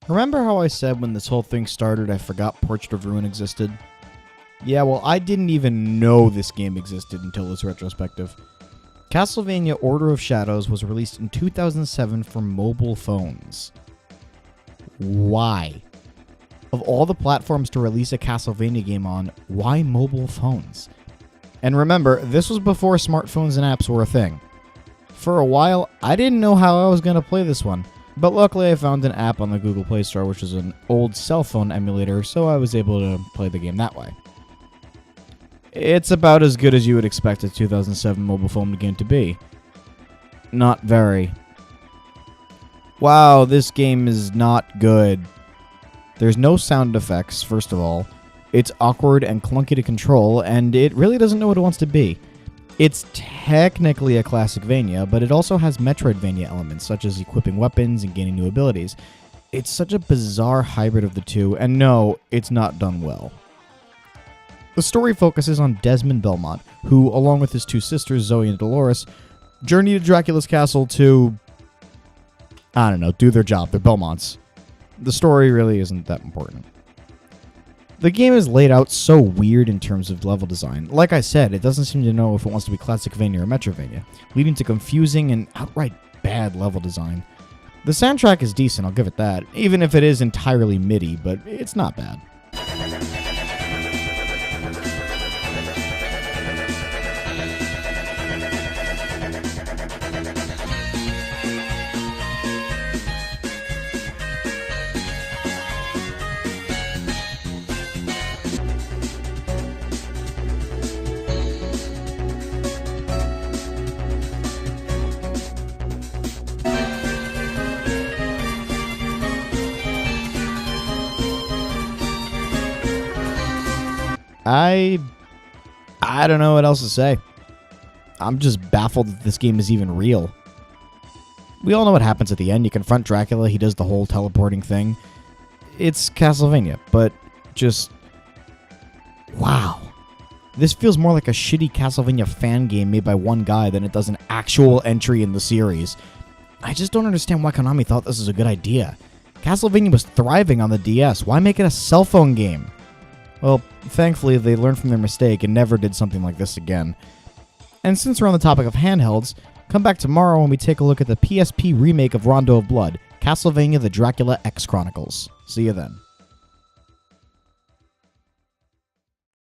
Remember how I said when this whole thing started I forgot Portrait of Ruin existed? Yeah, well, I didn't even know this game existed until this retrospective. Castlevania Order of Shadows was released in 2007 for mobile phones. Why? Of all the platforms to release a Castlevania game on, why mobile phones? And remember, this was before smartphones and apps were a thing. For a while, I didn't know how I was going to play this one, but luckily I found an app on the Google Play Store which is an old cell phone emulator, so I was able to play the game that way. It's about as good as you would expect a 2007 mobile phone game to be. Not very. Wow, this game is not good. There's no sound effects, first of all. It's awkward and clunky to control, and it really doesn't know what it wants to be. It's technically a Classicvania, but it also has Metroidvania elements, such as equipping weapons and gaining new abilities. It's such a bizarre hybrid of the two, and no, it's not done well. The story focuses on Desmond Belmont, who, along with his two sisters, Zoe and Dolores, journey to Dracula's castle to, do their job. They're Belmonts. The story really isn't that important. The game is laid out so weird in terms of level design. Like I said, it doesn't seem to know if it wants to be Classicvania or Metrovania, leading to confusing and outright bad level design. The soundtrack is decent, I'll give it that, even if it is entirely MIDI, but it's not bad. I don't know what else to say. I'm just baffled that this game is even real. We all know what happens at the end. You confront Dracula, he does the whole teleporting thing. It's Castlevania, but just... wow. This feels more like a shitty Castlevania fan game made by one guy than it does an actual entry in the series. I just don't understand why Konami thought this was a good idea. Castlevania was thriving on the DS. Why make it a cell phone game? Well, thankfully, they learned from their mistake and never did something like this again. And since we're on the topic of handhelds, come back tomorrow when we take a look at the PSP remake of Rondo of Blood, Castlevania The Dracula X Chronicles. See you then.